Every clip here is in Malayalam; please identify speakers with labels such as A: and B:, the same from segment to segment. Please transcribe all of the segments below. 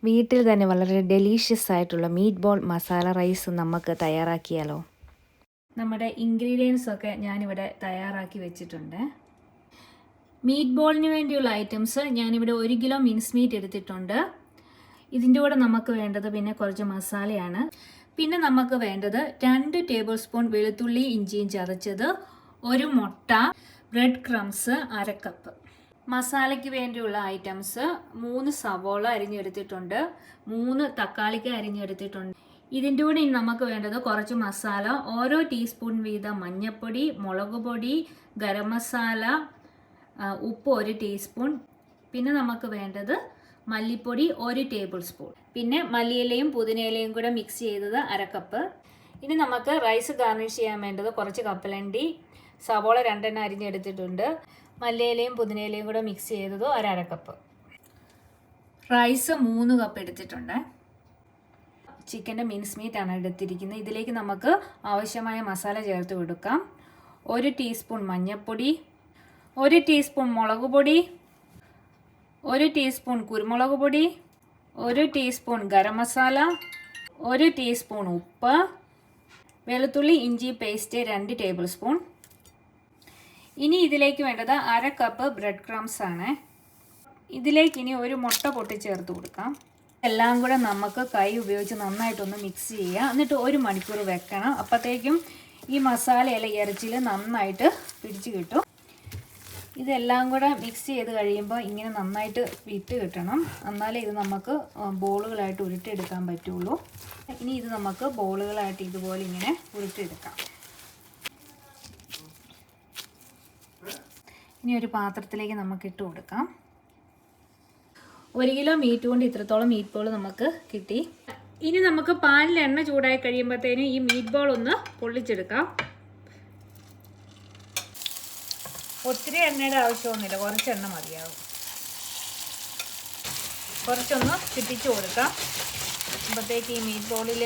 A: വീട്ടിൽ തന്നെ വളരെ ഡെലീഷ്യസ് ആയിട്ടുള്ള മീറ്റ് ബോൾ മസാല റൈസ് നമുക്ക് തയ്യാറാക്കിയാലോ? നമ്മുടെ ഇൻഗ്രീഡിയൻസ് ഒക്കെ ഞാനിവിടെ തയ്യാറാക്കി വെച്ചിട്ടുണ്ട്. മീറ്റ് ബോളിന് വേണ്ടിയുള്ള ഐറ്റംസ് ഞാനിവിടെ 1 കിലോ മിൻസ് മീറ്റ് എടുത്തിട്ടുണ്ട്. ഇതിൻ്റെ കൂടെ നമുക്ക് വേണ്ടത് പിന്നെ കുറച്ച് മസാലയാണ്. പിന്നെ നമുക്ക് വേണ്ടത് 2 ടേബിൾ സ്പൂൺ വെളുത്തുള്ളി ഇഞ്ചിയും ചതച്ചത്, 1 മുട്ട, ബ്രെഡ് ക്രംസ് 1/2 കപ്പ്. മസാലയ്ക്ക് വേണ്ടിയുള്ള ഐറ്റംസ് 3 സവോള അരിഞ്ഞെടുത്തിട്ടുണ്ട്, 3 തക്കാളിക്ക് അരിഞ്ഞെടുത്തിട്ടുണ്ട്. ഇതിൻ്റെ കൂടെ നമുക്ക് വേണ്ടത് കുറച്ച് മസാല, ഓരോ ടീസ്പൂൺ വീതം മഞ്ഞൾപ്പൊടി, മുളക് പൊടി, ഗരം മസാല, ഉപ്പ് 1 ടീസ്പൂൺ. പിന്നെ നമുക്ക് വേണ്ടത് മല്ലിപ്പൊടി 1 ടേബിൾ സ്പൂൺ. പിന്നെ മല്ലിയിലയും പുതിനയിലയും കൂടെ മിക്സ് ചെയ്തത് 1/2 കപ്പ്. ഇനി നമുക്ക് റൈസ് ഗാർണിഷ് ചെയ്യാൻ വേണ്ടത് കുറച്ച് കപ്പലണ്ടി, സവോള 2 അരിഞ്ഞെടുത്തിട്ടുണ്ട്, മല്ലിയിലയും പുതിനയിലയും കൂടെ മിക്സ് ചെയ്തത് 1/2 കപ്പ്. റൈസ് 3 കപ്പ് എടുത്തിട്ടുണ്ട്. ചിക്കൻ്റെ മിൻസ് മീറ്റ് ആണ് എടുത്തിരിക്കുന്നത്. ഇതിലേക്ക് നമുക്ക് ആവശ്യമായ മസാല ചേർത്ത് കൊടുക്കാം. 1 ടീസ്പൂൺ മഞ്ഞൾപ്പൊടി, 1 ടീസ്പൂൺ മുളക് പൊടി, 1 ടീസ്പൂൺ കുരുമുളക് പൊടി, 1 ടീസ്പൂൺ ഗരം മസാല, 1 ടീസ്പൂൺ ഉപ്പ്, വെളുത്തുള്ളി ഇഞ്ചി പേസ്റ്റ് 2 ടേബിൾ സ്പൂൺ. ഇനി ഇതിലേക്ക് വേണ്ടത് 1/2 കപ്പ് ബ്രെഡ് ക്രംസ് ആണ്. ഇതിലേക്ക് ഇനി 1 മുട്ട പൊട്ടിച്ചേർത്ത് കൊടുക്കാം. എല്ലാം കൂടെ നമുക്ക് കൈ ഉപയോഗിച്ച് നന്നായിട്ടൊന്ന് മിക്സ് ചെയ്യുക. എന്നിട്ട് 1 മണിക്കൂർ വെക്കണം. അപ്പോഴത്തേക്കും ഈ മസാലയെല്ലാം ഇറച്ചിയിൽ നന്നായിട്ട് പിടിച്ച് കിട്ടും. ഇതെല്ലാം കൂടെ മിക്സ് ചെയ്ത് കഴിയുമ്പോൾ ഇങ്ങനെ നന്നായിട്ട് വിട്ട് കിട്ടണം. എന്നാലേ ഇത് നമുക്ക് ബോളുകളായിട്ട് ഉരുട്ടിയെടുക്കാൻ പറ്റുള്ളൂ. ഇനി ഇത് നമുക്ക് ബോളുകളായിട്ട് ഇതുപോലെ ഇങ്ങനെ ഉരുട്ടിയെടുക്കാം. ഇനി ഒരു പാത്രത്തിലേക്ക് നമുക്ക് ഇട്ട് കൊടുക്കാം. 1 കിലോ മീറ്റ് കൊണ്ട് ഇത്രത്തോളം മീറ്റ് ബോൾ നമുക്ക് കിട്ടി. ഇനി നമുക്ക് പാനിൽ എണ്ണ ചൂടായി കഴിയുമ്പോഴത്തേനും ഈ മീറ്റ് ബോൾ ഒന്ന് പൊള്ളിച്ചെടുക്കാം. ഒത്തിരി എണ്ണയുടെ ആവശ്യമൊന്നുമില്ല, കുറച്ച് എണ്ണ മതിയാവും. കുറച്ചൊന്ന് ചുറ്റിച്ച് കൊടുക്കാം. അപ്പോഴത്തേക്ക് ഈ മീറ്റ് ബോളിൽ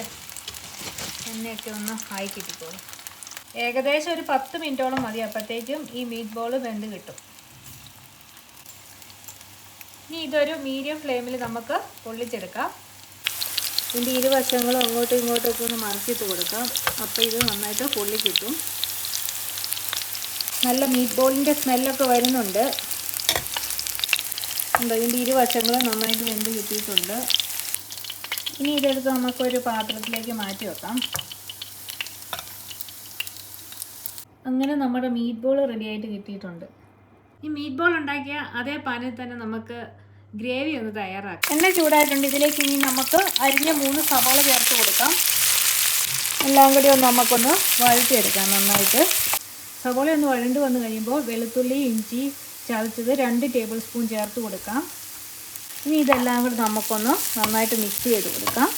A: എണ്ണയൊക്കെ ഒന്ന് ആയി കിട്ടിക്കോളും. ഏകദേശം ഒരു 10 മിനിറ്റോളം മതി. അപ്പോഴത്തേക്കും ഈ മീറ്റ് ബോൾ വെന്ത് കിട്ടും. ഇനി ഇതൊരു മീഡിയം ഫ്ലെയിമിൽ നമുക്ക് പൊള്ളിച്ചെടുക്കാം. ഇതിൻ്റെ ഇരുവശങ്ങളും അങ്ങോട്ടും ഇങ്ങോട്ടൊക്കെ ഒന്ന് മറിച്ചിട്ട് കൊടുക്കാം. അപ്പോൾ ഇത് നന്നായിട്ട് പൊള്ളി കിട്ടും. നല്ല മീറ്റ് ബോളിൻ്റെ സ്മെല്ലൊക്കെ വരുന്നുണ്ട്. ഇതിൻ്റെ ഇരുവശങ്ങളും നന്നായിട്ട് വെന്ത് കിട്ടിയിട്ടുണ്ട്. ഇനി ഇതെടുത്ത് നമുക്കൊരു പാത്രത്തിലേക്ക് മാറ്റി വെക്കാം. അങ്ങനെ നമ്മുടെ മീറ്റ് ബോൾ റെഡിയായിട്ട് കിട്ടിയിട്ടുണ്ട്. ഈ മീറ്റ് ബോൾ ഉണ്ടാക്കിയ അതേ പാനിൽ തന്നെ നമുക്ക് ഗ്രേവി ഒന്ന് തയ്യാറാക്കാം. എണ്ണ ചൂടായിട്ടുണ്ട്. ഇതിലേക്ക് ഇനി നമുക്ക് അരിഞ്ഞ 3 സവാള ചേർത്ത് കൊടുക്കാം. എല്ലാം കൂടി ഒന്ന് നമുക്കൊന്ന് വഴറ്റിയെടുക്കാം നന്നായിട്ട്. സവാള ഒന്ന് വഴണ്ട് വന്ന് കഴിയുമ്പോൾ വെളുത്തുള്ളി ഇഞ്ചി ചതച്ചത് 2 ടേബിൾ സ്പൂൺ ചേർത്ത് കൊടുക്കാം. ഇനി ഇതെല്ലാം കൂടി നമുക്കൊന്ന് നന്നായിട്ട് മിക്സ് ചെയ്ത് കൊടുക്കാം.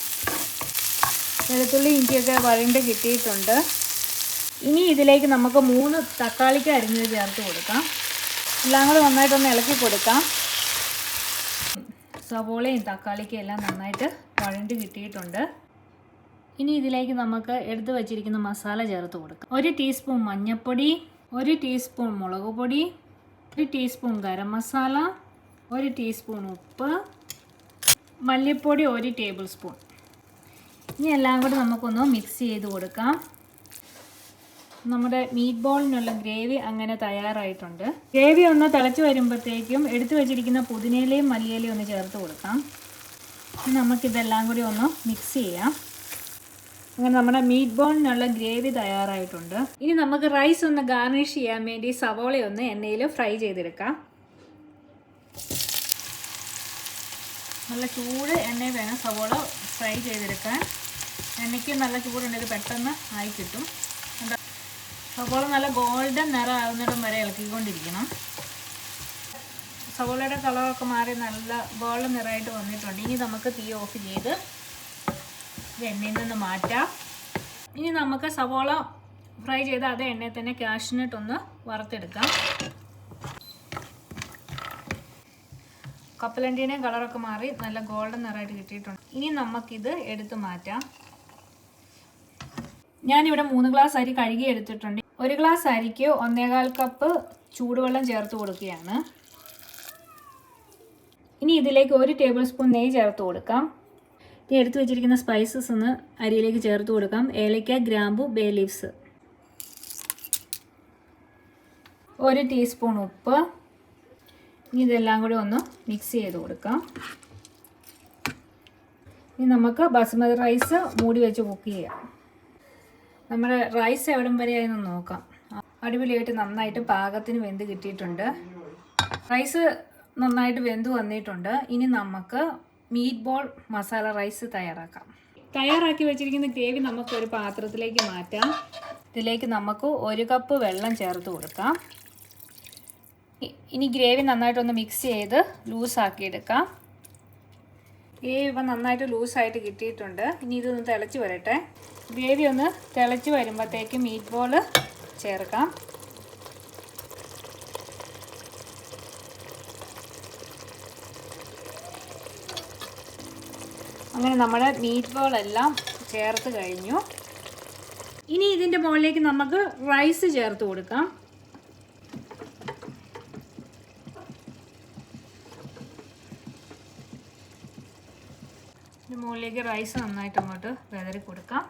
A: വെളുത്തുള്ളി ഇഞ്ചിയൊക്കെ വഴണ്ട് കിട്ടിയിട്ടുണ്ട്. ഇനി ഇതിലേക്ക് നമുക്ക് 3 തക്കാളിക്ക് അരിഞ്ഞത് ചേർത്ത് കൊടുക്കാം. എല്ലാം കൂടി നന്നായിട്ടൊന്ന് ഇളക്കി കൊടുക്കാം. സവോളയും തക്കാളിക്കും എല്ലാം നന്നായിട്ട് വഴണ്ട് കിട്ടിയിട്ടുണ്ട്. ഇനി ഇതിലേക്ക് നമുക്ക് എടുത്തു വച്ചിരിക്കുന്ന മസാല ചേർത്ത് കൊടുക്കാം. 1 ടീസ്പൂൺ മഞ്ഞൾപ്പൊടി, 1 ടീസ്പൂൺ മുളക് പൊടി, 1 ടീസ്പൂൺ ഗരം മസാല, 1 ടീസ്പൂൺ ഉപ്പ്, മല്ലിപ്പൊടി 1 ടേബിൾ സ്പൂൺ. ഇനി എല്ലാം കൂടി നമുക്കൊന്ന് മിക്സ് ചെയ്ത് കൊടുക്കാം. നമ്മുടെ മീറ്റ് ബോളിനുള്ള ഗ്രേവി അങ്ങനെ തയ്യാറായിട്ടുണ്ട്. ഗ്രേവി ഒന്ന് തിളച്ച് വരുമ്പോഴത്തേക്കും എടുത്തു വെച്ചിരിക്കുന്ന പുതിനയിലയും മല്ലിയിലയും ഒന്ന് ചേർത്ത് കൊടുക്കാം. നമുക്കിതെല്ലാം കൂടി ഒന്ന് മിക്സ് ചെയ്യാം. അങ്ങനെ നമ്മുടെ മീറ്റ് ബോളിനുള്ള ഗ്രേവി തയ്യാറായിട്ടുണ്ട്. ഇനി നമുക്ക് റൈസ് ഒന്ന് ഗാർണിഷ് ചെയ്യാൻ വേണ്ടി സവോള ഒന്ന് എണ്ണയിൽ ഫ്രൈ ചെയ്തെടുക്കാം. നല്ല ചൂട് എണ്ണ വേണം സവോള ഫ്രൈ ചെയ്തെടുക്കാൻ. എണ്ണയ്ക്ക് നല്ല ചൂടുണ്ടെങ്കിൽ പെട്ടെന്ന് ആയി കിട്ടും. സവോള നല്ല ഗോൾഡൻ നിറം ആകുന്നിടം വരെ ഇളക്കിക്കൊണ്ടിരിക്കണം. സവോളയുടെ കളറൊക്കെ മാറി നല്ല ഗോൾഡൻ നിറമായിട്ട് വന്നിട്ടുണ്ട്. ഇനി നമുക്ക് തീ ഓഫ് ചെയ്ത് എണ്ണയിൽ നിന്ന് മാറ്റാം. ഇനി നമുക്ക് സവോള ഫ്രൈ ചെയ്ത് അതേ എണ്ണയിൽ തന്നെ കാഷ്നട്ട് ഒന്ന് വറുത്തെടുക്കാം. കപ്പലണ്ടീൻ്റെയും കളറൊക്കെ മാറി നല്ല ഗോൾഡൻ നിറമായിട്ട് കിട്ടിയിട്ടുണ്ട്. ഇനി നമുക്കിത് എടുത്ത് മാറ്റാം. ഞാനിവിടെ 3 ഗ്ലാസ് അരി കഴുകി എടുത്തിട്ടുണ്ട്. 1 ഗ്ലാസ് അരിക്ക് 1.25 കപ്പ് ചൂടുവെള്ളം ചേർത്ത് കൊടുക്കുകയാണ്. ഇനി ഇതിലേക്ക് 1 ടേബിൾ സ്പൂൺ നെയ്യ് ചേർത്ത് കൊടുക്കാം. ഇനി എടുത്തു വെച്ചിരിക്കുന്ന സ്പൈസസ് ഒന്ന് അരിയിലേക്ക് ചേർത്ത് കൊടുക്കാം. ഏലക്ക, ഗ്രാമ്പു, ബേ ലീവ്സ്, 1 ടീസ്പൂൺ ഉപ്പ്. ഇനി ഇതെല്ലാം കൂടി ഒന്ന് മിക്സ് ചെയ്ത് കൊടുക്കാം. ഇനി നമുക്ക് ബസുമതി റൈസ് മൂടി വെച്ച് കുക്ക് ചെയ്യാം. നമ്മുടെ റൈസ് എവിടം വരെയായെന്ന് നോക്കാം. അടിപൊളിയായിട്ട് നന്നായിട്ട് പാകത്തിന് വെന്ത് കിട്ടിയിട്ടുണ്ട്. റൈസ് നന്നായിട്ട് വെന്ത് വന്നിട്ടുണ്ട്. ഇനി നമുക്ക് മീറ്റ് ബോൾ മസാല റൈസ് തയ്യാറാക്കാം. തയ്യാറാക്കി വെച്ചിരിക്കുന്ന ഗ്രേവി നമുക്കൊരു പാത്രത്തിലേക്ക് മാറ്റാം. ഇതിലേക്ക് നമുക്ക് 1 കപ്പ് വെള്ളം ചേർത്ത് കൊടുക്കാം. ഇനി ഗ്രേവി നന്നായിട്ടൊന്ന് മിക്സ് ചെയ്ത് ലൂസാക്കി എടുക്കാം. ഗ്രേവി ഇപ്പം നന്നായിട്ട് ലൂസായിട്ട് കിട്ടിയിട്ടുണ്ട്. ഇനി ഇതൊന്ന് തിളച്ച് വരട്ടെ. ഗ്രേവി ഒന്ന് തിളച്ച് വരുമ്പോഴത്തേക്ക് മീറ്റ് ബോൾ ചേർക്കാം. അങ്ങനെ നമ്മുടെ മീറ്റ് ബോൾ എല്ലാം ചേർത്ത് കഴിഞ്ഞു. ഇനി ഇതിൻ്റെ മുകളിലേക്ക് നമുക്ക് റൈസ് ചേർത്ത് കൊടുക്കാം. ഇതിന് മുകളിലേക്ക് റൈസ് നന്നായിട്ട് അങ്ങോട്ട് വിതറി കൊടുക്കാം.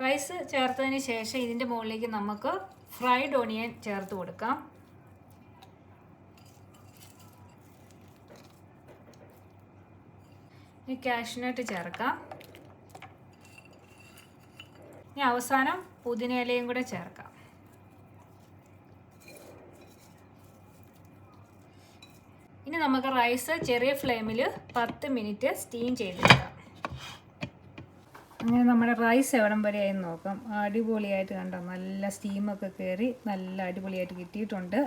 A: റൈസ് ചേർത്തതിന് ശേഷം ഇതിൻ്റെ മുകളിലേക്ക് നമുക്ക് ഫ്രൈഡ് ഓണിയൻ ചേർത്ത് കൊടുക്കാം. ഇനി കാഷ്നട്ട് ചേർക്കാം. ഇനി അവസാനം പുതിനയിലയും കൂടെ ചേർക്കാം. ഇനി നമുക്ക് റൈസ് ചെറിയ ഫ്ലെയിമിൽ 10 മിനിറ്റ് സ്റ്റീം ചെയ്തെടുക്കാം. അങ്ങനെ നമ്മുടെ റൈസ് എവിടം വരെയായി നോക്കാം. അടിപൊളിയായിട്ട് കണ്ടോ, നല്ല സ്റ്റീമൊക്കെ കയറി നല്ല അടിപൊളിയായിട്ട് കിട്ടിയിട്ടുണ്ട്.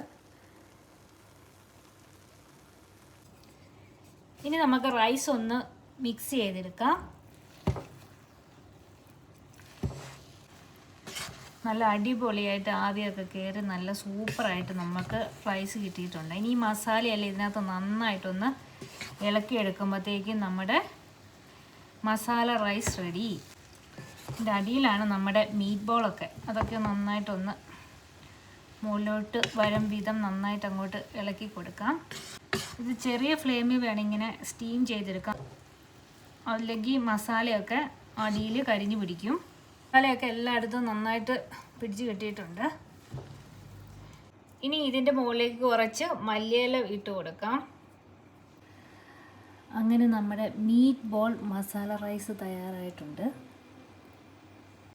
A: ഇനി നമുക്ക് റൈസ് ഒന്ന് മിക്സ് ചെയ്തെടുക്കാം. നല്ല അടിപൊളിയായിട്ട് ആവിയൊക്കെ കയറി നല്ല സൂപ്പറായിട്ട് നമുക്ക് റൈസ് കിട്ടിയിട്ടുണ്ട്. ഇനി ഈ മസാലയെല്ലാം ഇതിനകത്ത് നന്നായിട്ടൊന്ന് ഇളക്കിയെടുക്കുമ്പോഴത്തേക്കും നമ്മുടെ മസാല റൈസ് റെഡി. ഇതിൻ്റെ അടിയിലാണ് നമ്മുടെ മീറ്റ് ബോളൊക്കെ, അതൊക്കെ നന്നായിട്ടൊന്ന് മുകളിലോട്ട് വരും വിധം നന്നായിട്ട് അങ്ങോട്ട് ഇളക്കി കൊടുക്കാം. ഇത് ചെറിയ ഫ്ലെയിമിൽ വേണം ഇങ്ങനെ സ്റ്റീം ചെയ്തെടുക്കാം, അല്ലെങ്കിൽ മസാലയൊക്കെ അടിയിൽ കരിഞ്ഞു പിടിക്കും. മസാലയൊക്കെ എല്ലായിടത്തും നന്നായിട്ട് പിടിച്ച് കിട്ടിയിട്ടുണ്ട്. ഇനി ഇതിൻ്റെ മുകളിലേക്ക് കുറച്ച് മല്ലിയില ഇട്ട് കൊടുക്കാം. അങ്ങനെ നമ്മുടെ മീറ്റ് ബോൾ മസാല റൈസ് തയ്യാറായിട്ടുണ്ട്.